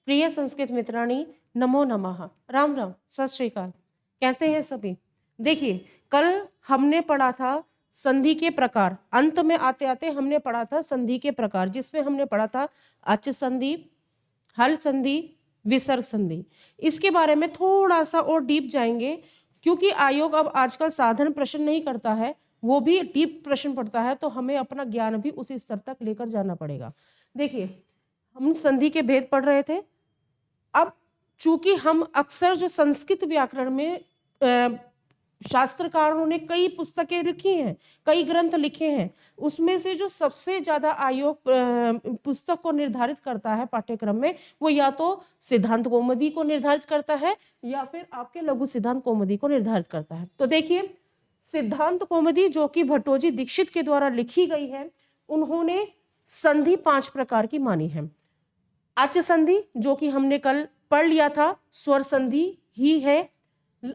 प्रिय संस्कृत मित्राणी, नमो नमः। राम राम, सत श्री अकाल। कैसे हैं सभी? देखिए, कल हमने पढ़ा था संधि के प्रकार। अंत में आते आते हमने पढ़ा था संधि के प्रकार, जिसमें हमने पढ़ा था अच संधि, हल संधि, विसर्ग संधि। इसके बारे में थोड़ा सा और डीप जाएंगे, क्योंकि आयोग अब आजकल साधारण प्रश्न नहीं करता है, वो भी डीप प्रश्न पढ़ता है, तो हमें अपना ज्ञान भी उसी स्तर तक लेकर जाना पड़ेगा। देखिए, हम संधि के भेद पढ़ रहे थे। अब चूंकि हम अक्सर जो संस्कृत व्याकरण में शास्त्रकारों ने कई पुस्तकें लिखी हैं, कई ग्रंथ लिखे हैं, उसमें से जो सबसे ज्यादा आयोग पुस्तक को निर्धारित करता है पाठ्यक्रम में, वो या तो सिद्धांत कौमुदी को निर्धारित करता है या फिर आपके लघु सिद्धांत कौमुदी को निर्धारित करता है। तो देखिए, सिद्धांत कौमुदी जो कि भट्टोजी दीक्षित के द्वारा लिखी गई है, उन्होंने संधि 5 प्रकार की मानी है। अच संधि जो कि हमने कल पढ़ लिया था, स्वर संधि ही है।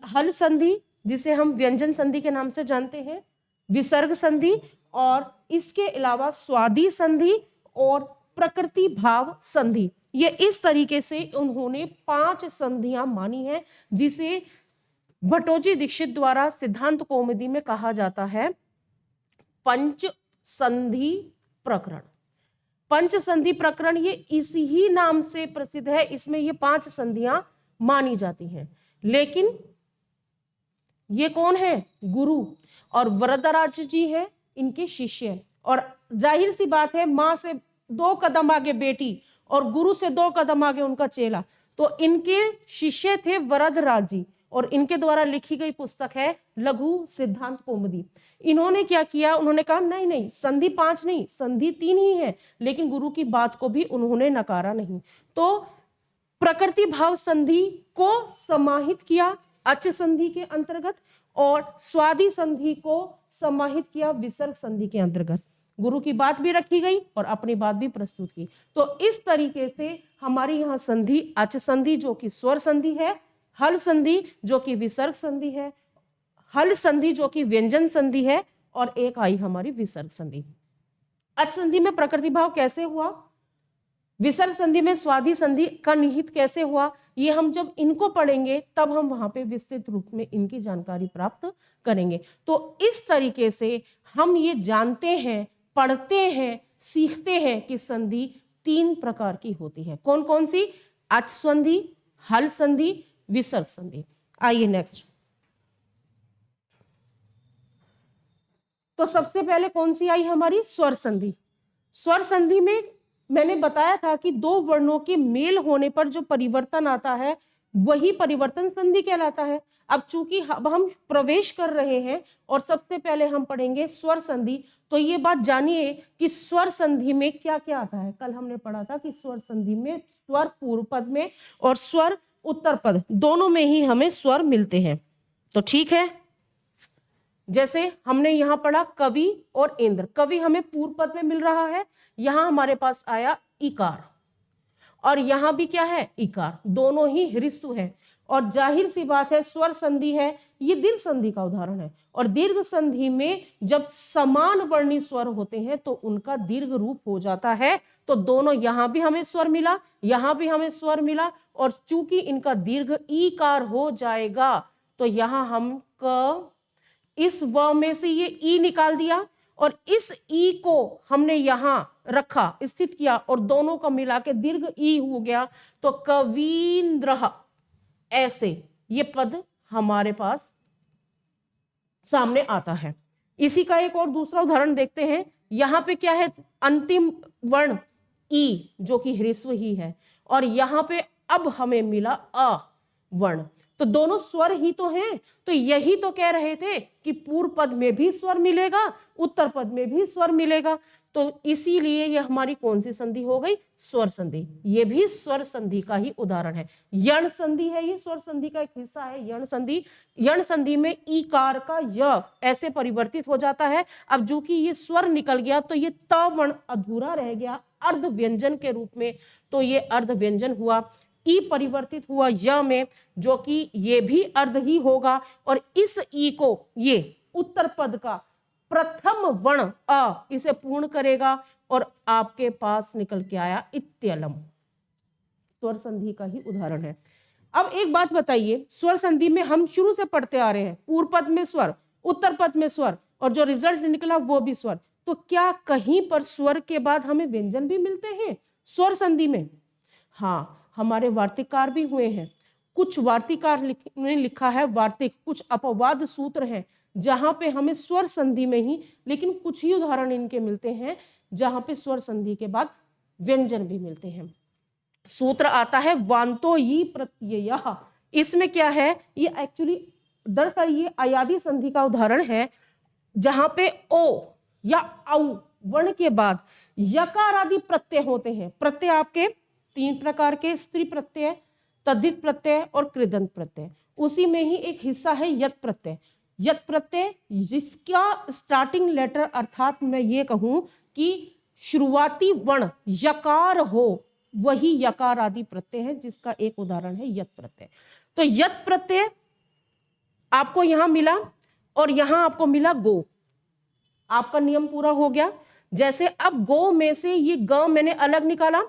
हल संधि जिसे हम व्यंजन संधि के नाम से जानते हैं, विसर्ग संधि, और इसके अलावा स्वादि संधि और प्रकृति भाव संधि। ये इस तरीके से उन्होंने 5 संधियां मानी है, जिसे भट्टोजी दीक्षित द्वारा सिद्धांत कौमुदी में कहा जाता है पंच संधि प्रकरण। पंच संधि प्रकरण ये इसी ही नाम से प्रसिद्ध है, इसमें ये 5 संधियां मानी जाती हैं। लेकिन ये कौन है? गुरु और वरदराज जी हैं, इनके शिष्य। और जाहिर सी बात है, मां से 2 कदम आगे बेटी और गुरु से 2 कदम आगे उनका चेला, तो इनके शिष्य थे वरदराज जी, और इनके द्वारा लिखी गई पुस्तक है लघु सिद्धांत कौमुदी। इन्होंने क्या किया? उन्होंने कहा नहीं नहीं, संधि 5 नहीं, संधि 3 ही है, लेकिन गुरु की बात को भी उन्होंने नकारा नहीं। तो प्रकृति भाव संधि को समाहित किया अच संधि के अंतर्गत, और स्वादि संधि को समाहित किया विसर्ग संधि के अंतर्गत। गुरु की बात भी रखी गई और अपनी बात भी प्रस्तुत की। तो इस तरीके से हमारी यहाँ संधि अच संधि जो कि स्वर संधि है, हल संधि जो कि विसर्ग संधि है, हल संधि जो कि व्यंजन संधि है, और एक आई हमारी विसर्ग संधि। अच संधि में प्रकृति भाव कैसे हुआ, विसर्ग संधि में स्वादि संधि का निहित कैसे हुआ, ये हम जब इनको पढ़ेंगे तब हम वहां पे विस्तृत रूप में इनकी जानकारी प्राप्त करेंगे। तो इस तरीके से हम ये जानते हैं, पढ़ते हैं, सीखते हैं कि संधि 3 प्रकार की होती है। कौन कौन सी? अच संधि, हल संधि, विसर्ग संधि। आइए नेक्स्ट। तो सबसे पहले कौन सी आई हमारी? स्वर संधि। स्वर संधि में मैंने बताया था कि 2 वर्णों के मेल होने पर जो परिवर्तन आता है, वही परिवर्तन संधि कहलाता है। अब चूंकि अब हम प्रवेश कर रहे हैं और सबसे पहले हम पढ़ेंगे स्वर संधि, तो ये बात जानिए कि स्वर संधि में क्या क्या आता है। कल हमने पढ़ा था कि स्वर संधि में स्वर पूर्व पद में और स्वर उत्तर पद दोनों में ही हमें स्वर मिलते हैं। तो ठीक है, जैसे हमने यहां पढ़ा कवि और इंद्र। कवि हमें पूर्व पद में मिल रहा है, यहां हमारे पास आया इकार, और यहां भी क्या है? इकार। दोनों ही ह्रस्व है, और जाहिर सी बात है स्वर संधि है, ये दीर्घ संधि का उदाहरण है। और दीर्घ संधि में जब समान वर्णी स्वर होते हैं तो उनका दीर्घ रूप हो जाता है। तो दोनों, यहां भी हमें स्वर मिला, यहां भी हमें स्वर मिला, और चूंकि इनका दीर्घ ईकार हो जाएगा, तो यहां हम इस व में से ये ई निकाल दिया, और इस ई को हमने यहां रखा, स्थित किया, और दोनों का मिला के दीर्घ ई हो गया। तो कवींद्र, ऐसे ये पद हमारे पास सामने आता है। इसी का एक और दूसरा उदाहरण देखते हैं। यहां पे क्या है? अंतिम वर्ण ई जो कि ह्रस्व ही है, और यहां पे अब हमें मिला अ वर्ण। तो दोनों स्वर ही तो हैं। तो यही तो कह रहे थे कि पूर्व पद में भी स्वर मिलेगा, उत्तर पद में भी स्वर मिलेगा। तो इसीलिए ये हमारी कौन सी संधि हो गई? स्वर संधि। ये भी स्वर संधि का ही उदाहरण है। यण संधि है, ये स्वर संधि का एक हिस्सा है। यण संधि, यण संधि में ईकार का य ऐसे परिवर्तित हो जाता है। अब जो कि ये स्वर निकल गया तो ये त वर्ण अधूरा रह गया अर्ध व्यंजन के रूप में, तो ये अर्ध व्यंजन हुआ। ई परिवर्तित हुआ य में, जो कि ये भी अर्ध ही होगा, और इस ई को ये उत्तर पद का प्रथम वर्ण अ इसे पूर्ण करेगा, और आपके पास निकल के आया इत्यलम। स्वर संधि का ही उदाहरण है। अब एक बात बताइए, स्वर संधि में हम शुरू से पढ़ते आ रहे हैं, पूर्व पद में स्वर, उत्तर पद में स्वर, और जो रिजल्ट निकला वो भी स्वर। तो क्या कहीं पर स्वर के बाद हमें व्यंजन भी मिलते हैं स्वर संधि में? हाँ, हमारे वार्तिककार भी हुए हैं। कुछ वार्तिककार ने लिखा है वार्तिक, कुछ अपवाद सूत्र हैं जहां पे हमें स्वर संधि में ही, लेकिन कुछ ही उदाहरण इनके मिलते हैं जहां पे स्वर संधि के बाद व्यंजन भी मिलते हैं। सूत्र आता है वांतो यी प्रत्ययः। इसमें क्या है, ये एक्चुअली दरअसल ये अयादी संधि का उदाहरण है, जहां पे ओ या औ वर्ण के बाद यकार आदि प्रत्यय होते हैं। प्रत्यय आपके तीन प्रकार के, स्त्री प्रत्यय, तद्धित प्रत्यय और कृदंत प्रत्यय। उसी में ही एक हिस्सा है यत् प्रत्यय। यत् प्रत्यय जिसका स्टार्टिंग लेटर, अर्थात मैं ये कहूं कि शुरुआती वर्ण यकार हो, वही यकार आदि प्रत्यय है, जिसका एक उदाहरण है यत् प्रत्यय। तो यत् प्रत्यय आपको यहां मिला और यहां आपको मिला गो। आपका नियम पूरा हो गया। जैसे अब गो में से ये ग मैंने अलग निकाला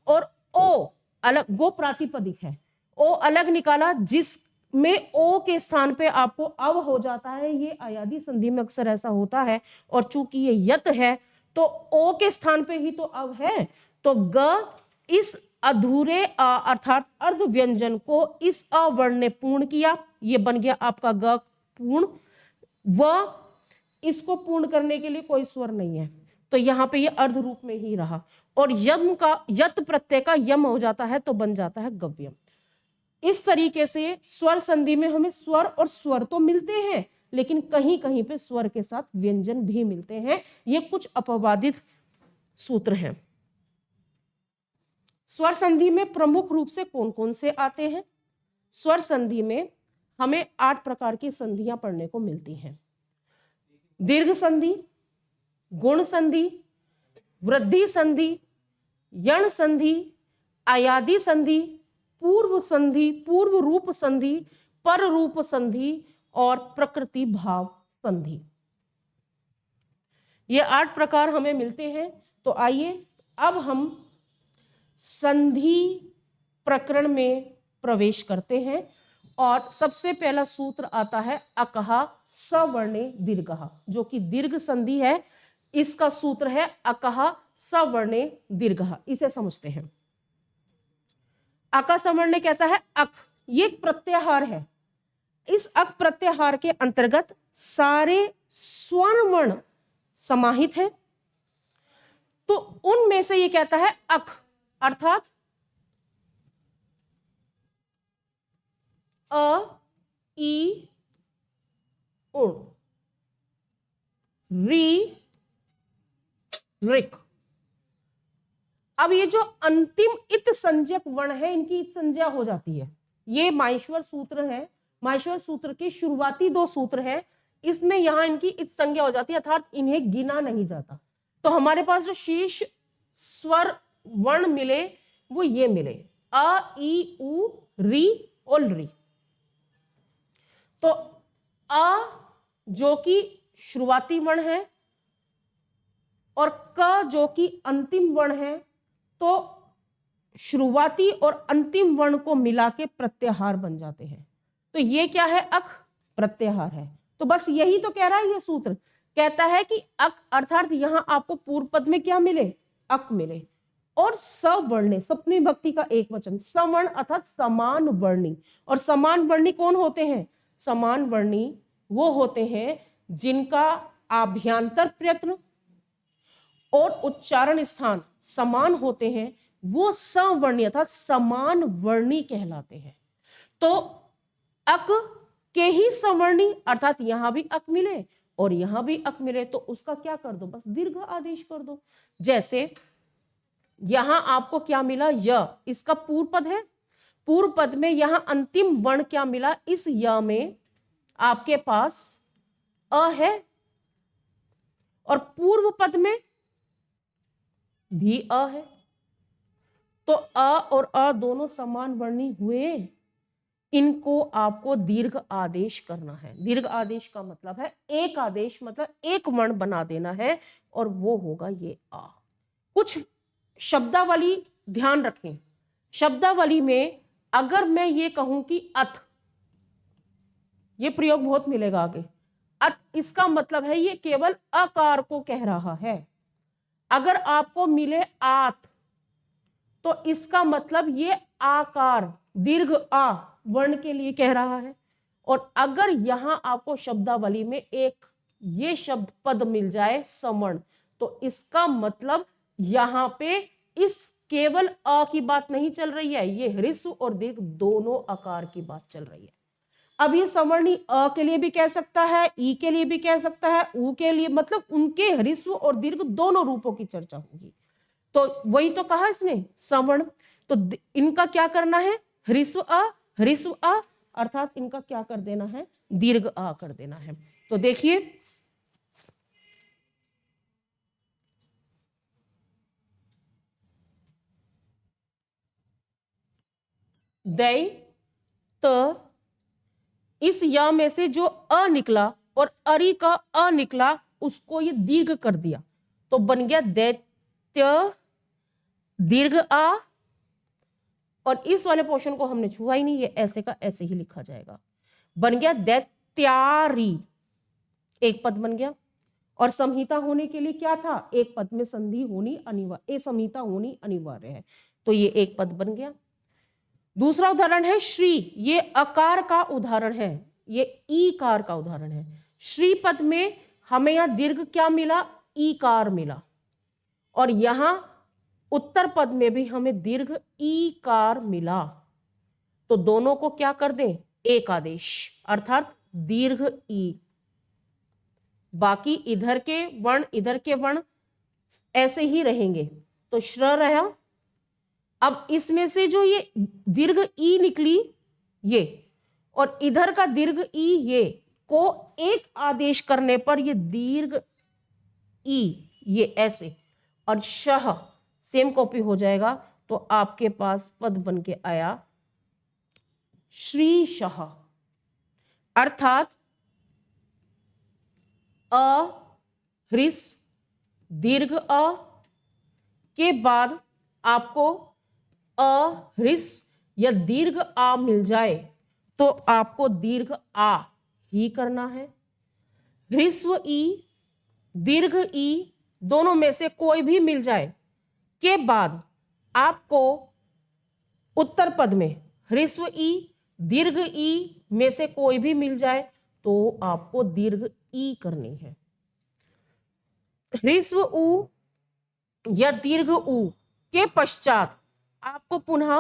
और ओ अलग, गो प्रातिपदिक है, ओ अलग निकाला, जिसमें ओ के स्थान पे आपको अव हो जाता है। ये अयादी संधि में अक्सर ऐसा होता है, और चूंकि ये यत है तो ओ के स्थान पे ही तो अव है, तो ग इस अधूरे अर्थात अर्ध व्यंजन को इस अवर्ण ने पूर्ण किया, ये बन गया आपका ग पूर्ण। व इसको पूर्ण करने के लिए कोई स्वर नहीं है, तो यहाँ पे ये अर्ध रूप में ही रहा, और यम का, यत प्रत्यय का यम हो जाता है तो बन जाता है गव्यम। इस तरीके से स्वर संधि में हमें स्वर और स्वर तो मिलते हैं, लेकिन कहीं कहीं पे स्वर के साथ व्यंजन भी मिलते हैं। ये कुछ अपवादित सूत्र हैं। स्वर संधि में प्रमुख रूप से कौन कौन से आते हैं? स्वर संधि में हमें 8 प्रकार की संधियां पढ़ने को मिलती हैं। दीर्घ संधि, गुण संधि, वृद्धि संधि, यण संधि, अयादी संधि, पूर्व संधि, पूर्व रूप संधि, पर रूप संधि और प्रकृति भाव संधि। ये 8 प्रकार हमें मिलते हैं। तो आइए अब हम संधि प्रकरण में प्रवेश करते हैं, और सबसे पहला सूत्र आता है अकहा सवर्णे दीर्घः, जो कि दीर्घ संधि है। इसका सूत्र है अकहा सवर्णे दीर्घः। इसे समझते हैं। अका सवर्णे कहता है अक, ये एक प्रत्याहार है। इस अक प्रत्याहार के अंतर्गत सारे स्वर्ण वर्ण समाहित है, तो उनमें से ये कहता है अक, अर्थात अ, ई, उण, री, ऋक। अब ये जो अंतिम इत संज्ञक वर्ण है, इनकी इत संज्ञा हो जाती है। ये माहेश्वर सूत्र है, माहेश्वर सूत्र के शुरुआती 2 सूत्र है, इसमें यहां इनकी इत संज्ञा हो जाती है, अर्थात इन्हें गिना नहीं जाता। तो हमारे पास जो शेष स्वर वर्ण मिले वो ये मिले, अ, ई, उ, री और री। तो अ जो कि शुरुआती वर्ण है और क जो कि अंतिम वर्ण है, तो शुरुआती और अंतिम वर्ण को मिला के प्रत्याहार बन जाते हैं। तो ये क्या है? अक प्रत्याहार है। तो बस यही तो कह रहा है ये सूत्र, कहता है कि अक अर्थात यहां आपको पूर्व पद में क्या मिले? अक मिले। और सवर्णे, सप्तमी भक्ति का एक वचन, सवर्ण अर्थात समान वर्णी। और समान वर्णी कौन होते हैं? समान वर्णी वो होते हैं जिनका आभ्यंतर प्रयत्न और उच्चारण स्थान समान होते हैं, वो सवर्णी अर्थात समान वर्णी कहलाते हैं। तो अक के ही सवर्णी अर्थात यहां भी अक मिले और यहां भी अक मिले, तो उसका क्या कर दो? बस दीर्घ आदेश कर दो। जैसे यहां आपको क्या मिला? य, इसका पूर्व पद है। पूर्व पद में यहां अंतिम वर्ण क्या मिला? इस य में आपके पास अ है और पूर्व पद में भी अ है। तो अ और अ दोनों समान वर्णी हुए, इनको आपको दीर्घ आदेश करना है। दीर्घ आदेश का मतलब है एक आदेश, मतलब एक वर्ण बना देना है, और वो होगा ये आ। कुछ शब्दावली ध्यान रखें। शब्दावली में अगर मैं ये कहूं कि अथ, ये प्रयोग बहुत मिलेगा आगे, अथ इसका मतलब है ये केवल अकार को कह रहा है। अगर आपको मिले आत, तो इसका मतलब ये आकार दीर्घ आ वर्ण के लिए कह रहा है। और अगर यहां आपको शब्दावली में एक ये शब्द पद मिल जाए सवर्ण, तो इसका मतलब यहां पे इस केवल अ की बात नहीं चल रही है, ये ह्रस्व और दीर्घ दोनों आकार की बात चल रही है। अब ये सवर्णी अ के लिए भी कह सकता है, ई के लिए भी कह सकता है, उ के लिए, मतलब उनके ह्रस्व और दीर्घ दोनों रूपों की चर्चा होगी। तो वही तो कहा इसने सवर्ण, तो इनका क्या करना है, ह्रस्व अ, अर्थात इनका क्या कर देना है, दीर्घ आ कर देना है। तो देखिए दै त, इस या में से जो अ निकला और अरी का अ निकला उसको ये दीर्घ कर दिया, तो बन गया दैत्य दीर्घ आ। और इस वाले पोर्शन को हमने छुआ ही नहीं, ये ऐसे का ऐसे ही लिखा जाएगा, बन गया दैत्यारी, एक पद बन गया। और संहिता होने के लिए क्या था, एक पद में संधि होनी अनिवार्य, ये संहिता होनी अनिवार्य है, तो ये एक पद बन गया। दूसरा उदाहरण है श्री, ये अकार का उदाहरण है, ये ईकार का उदाहरण है। श्री पद में हमें यहां दीर्घ क्या मिला, ईकार मिला, और यहां उत्तर पद में भी हमें दीर्घ ईकार मिला, तो दोनों को क्या कर दें, एक आदेश, अर्थात दीर्घ ई। बाकी इधर के वर्ण ऐसे ही रहेंगे, तो श्र रहा। अब इसमें से जो ये दीर्घ ई निकली ये, और इधर का दीर्घ ई ये को एक आदेश करने पर ये दीर्घ ई ये ऐसे, और शह सेम कॉपी हो जाएगा, तो आपके पास पद बन के आया श्री शह, अर्थात अ ह्रस्व दीर्घ अ के बाद आपको अ ह्रस्व या दीर्घ आ मिल जाए, तो आपको दीर्घ आ ही करना है। ह्रस्व ई दीर्घ ई दोनों में से कोई भी मिल जाए के बाद आपको उत्तर पद में ह्रस्व ई दीर्घ ई में से कोई भी मिल जाए, तो आपको दीर्घ ई करनी है। ह्रस्व उ या दीर्घ उ के पश्चात आपको पुनः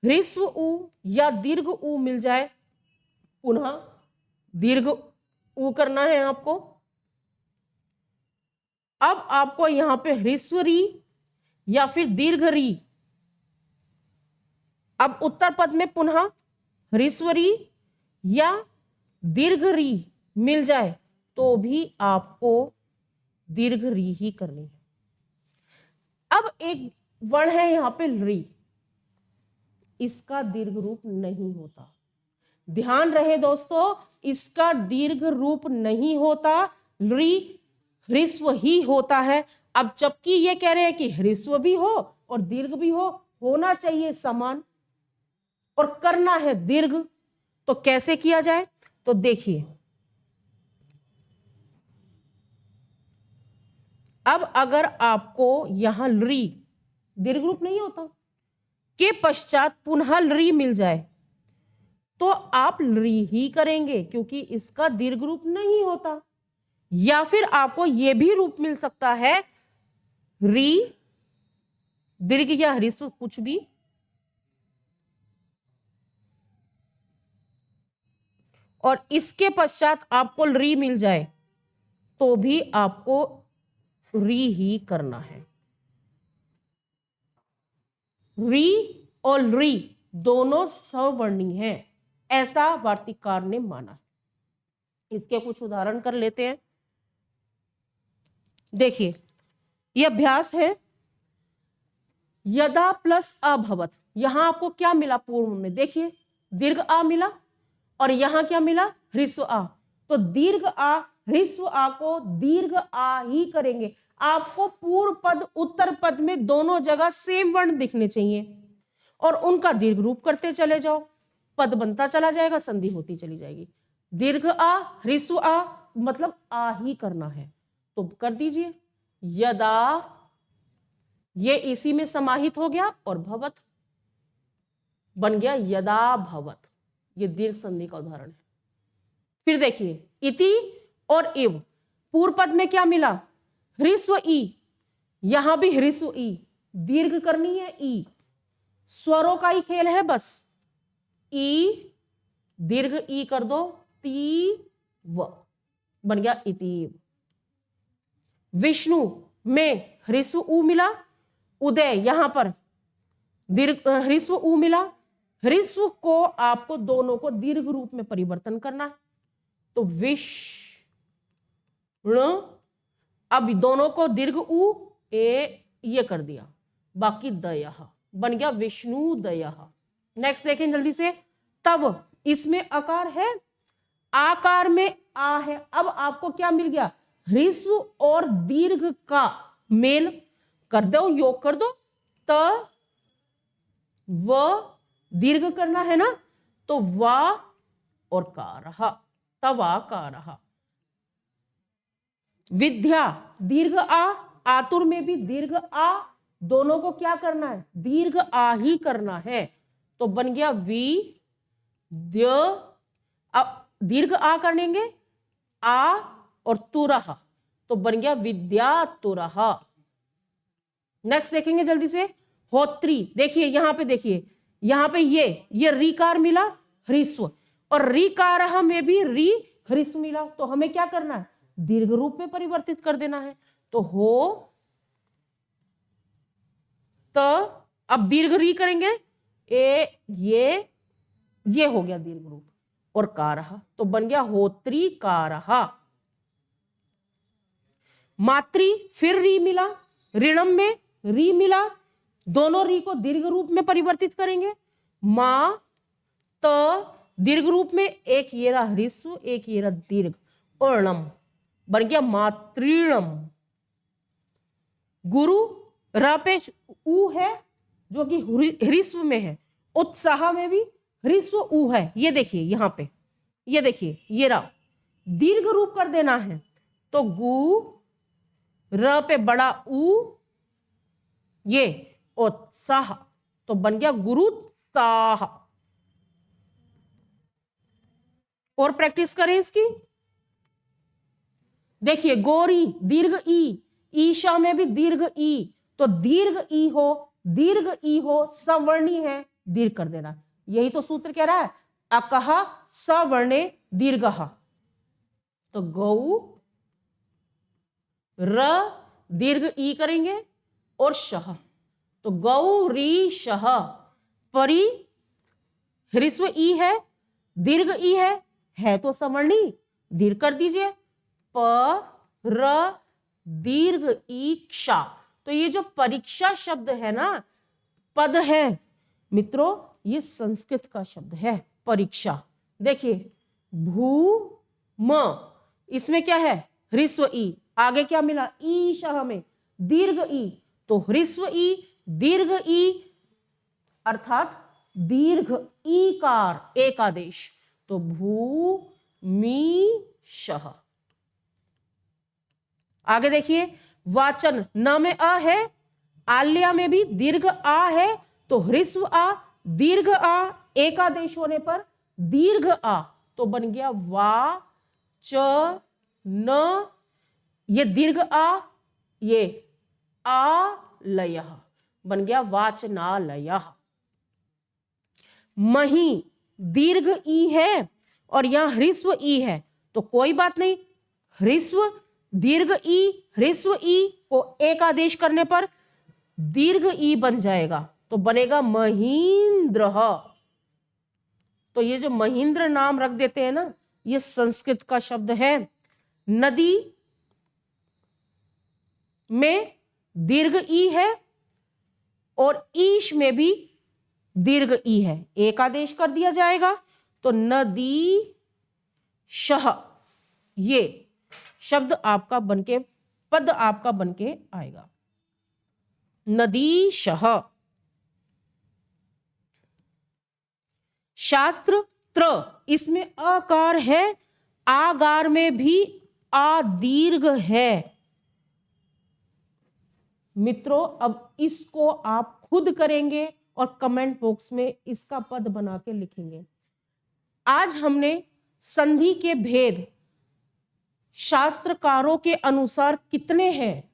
ह्रस्व उ या दीर्घ उ मिल जाए, पुनः दीर्घ उ करना है आपको। अब आपको यहां पे ह्रस्व री या फिर दीर्घ री, अब उत्तर पद में पुनः ह्रस्व री या दीर्घ री मिल जाए, तो भी आपको दीर्घ री ही करनी है। अब एक वर्ण है यहां पे री, इसका दीर्घ रूप नहीं होता, ध्यान रहे दोस्तों, इसका दीर्घ रूप नहीं होता, री ह्रस्व ही होता है। अब जबकि ये कह रहे हैं कि ह्रस्व भी हो और दीर्घ भी हो, होना चाहिए समान, और करना है दीर्घ, तो कैसे किया जाए, तो देखिए अब अगर आपको यहां री दीर्घ रूप नहीं होता के पश्चात पुनः री मिल जाए, तो आप री ही करेंगे क्योंकि इसका दीर्घ रूप नहीं होता। या फिर आपको यह भी रूप मिल सकता है री दीर्घ या ह्रस्व कुछ भी, और इसके पश्चात आपको री मिल जाए, तो भी आपको री ही करना है। री और री दोनों सवर्णी हैं, ऐसा वार्तिककार ने माना है। इसके कुछ उदाहरण कर लेते हैं। देखिए यह अभ्यास है, यदा प्लस अभवत, यहां आपको क्या मिला पूर्व में, देखिए दीर्घ आ मिला और यहां क्या मिला, ह्रस्व आ, तो दीर्घ आ ह्रस्व आ को दीर्घ आ ही करेंगे। आपको पूर्व पद उत्तर पद में दोनों जगह सेम वर्ण दिखने चाहिए, और उनका दीर्घ रूप करते चले जाओ, पद बनता चला जाएगा, संधि होती चली जाएगी। दीर्घ आ, ह्रस्व आ, मतलब आ ही करना है तो कर दीजिए। यदा, ये इसी में समाहित हो गया और भवत बन गया यदा भवत, ये दीर्घ संधि का उदाहरण है। फिर देखिए इति और इव, पूर्व पद में क्या मिला, ह्रस्व ई, यहां भी ह्रस्व ई, दीर्घ करनी है ई, स्वरों का ही खेल है बस। ई दीर्घ ई कर दो, ती व बन गया इतीव। विष्णु में ह्रस्व उ मिला, उदय यहां पर दीर्घ ह्रस्व उ मिला, ह्रस्व को आपको दोनों को दीर्घ रूप में परिवर्तन करना है तो विष्णु, अब दोनों को दीर्घ उ ये कर दिया, बाकी दयः बन गया विष्णु दयः। नेक्स्ट देखें जल्दी से, तब इसमें अकार है, आकार में आ है। अब आपको क्या मिल गया, ह्रस्व और दीर्घ का मेल कर दो, योग कर दो, त व दीर्घ करना है ना तो वा और कारः, तवाकारः। विद्या दीर्घ आ, आतुर में भी दीर्घ आ, दोनों को क्या करना है, दीर्घ आ ही करना है तो बन गया वी द्य, अब दीर्घ आ करेंगे आ और तुरह तो बन गया विद्या तुरह। नेक्स्ट देखेंगे जल्दी से, होत्री, देखिए यहां पे, देखिए यहां पे ये रीकार मिला ह्रस्व और रीकारः में भी री ह्रस्व मिला तो हमें क्या करना है, दीर्घ रूप में परिवर्तित कर देना है तो हो त, अब दीर्घ री करेंगे ये हो गया दीर्घ रूप और कारः तो बन गया होत्री कारः। मातृ फिर री मिला, ऋणम में री मिला, दोनों री को दीर्घ रूप में परिवर्तित करेंगे, मा त दीर्घ रूप में एक ये रहा ह्रस्व, एक ये रहा दीर्घ, अर्णम बन गया मातृणम। गुरु र पे उ है जो कि ह्रस्व में है, उत्साह में भी ह्रस्व उ है, ये देखिए यहां पे, ये देखिए ये रहा, दीर्घ रूप कर देना है तो गु र पे बड़ा उ, ये उत्साह तो बन गया गुरुत्साह। और प्रैक्टिस करें इसकी, देखिए गोरी दीर्घ ई, ईशा में भी दीर्घ ई तो दीर्घ ई हो, सवर्णी है, दीर्घ कर देना, यही तो सूत्र कह रहा है, अकह सवर्णे दीर्घः तो गौ र दीर्घ ई करेंगे और शह तो गौरीशः, परी ह्रस्व ई है, दीर्घ ई है तो सवर्णी, दीर्घ कर दीजिए, प र दीर्घ ईक्षा तो ये जो परीक्षा शब्द है ना, पद है मित्रों, ये संस्कृत का शब्द है परीक्षा। देखिए भू म, इसमें क्या है ह्रस्व ई, आगे क्या मिला ईशः में दीर्घ ई तो ह्रस्व ई दीर्घ ई अर्थात दीर्घ ईकार एकादेश तो भूमिशः। आगे देखिए वाचन, न में अ है, आल्या में भी दीर्घ आ है तो ह्रस्व आ दीर्घ आ एकादेश होने पर दीर्घ आ तो बन गया वा च न, ये दीर्घ आ, ये आलयः बन गया वाचनालयः। मही दीर्घ ई है और यहां ह्रस्व ई है तो कोई बात नहीं, ह्रस्व दीर्घ ई ह्रस्व ई को एक आदेश करने पर दीर्घ ई बन जाएगा तो बनेगा महींद्र। तो ये जो महींद्र नाम रख देते हैं ना, ये संस्कृत का शब्द है। नदी में दीर्घ ई है और ईश में भी दीर्घ ई है, एक आदेश कर दिया जाएगा तो नदी शह, ये शब्द आपका बनके, पद आपका बनके आएगा नदी शह। शास्त्र त्र, इसमें अकार है, आगार में भी आ दीर्घ है। मित्रों, अब इसको आप खुद करेंगे और कमेंट बॉक्स में इसका पद बना के लिखेंगे। आज हमने संधि के भेद शास्त्रकारों के अनुसार कितने हैं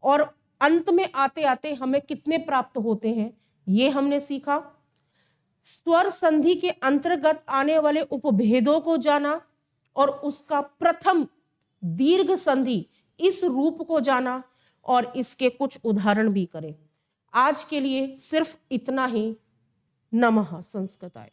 और अंत में आते आते हमें कितने प्राप्त होते हैं, ये हमने सीखा। स्वर संधि के अंतर्गत आने वाले उपभेदों को जाना और उसका प्रथम दीर्घ संधि इस रूप को जाना और इसके कुछ उदाहरण भी करें। आज के लिए सिर्फ इतना ही। नमः संस्कृताय।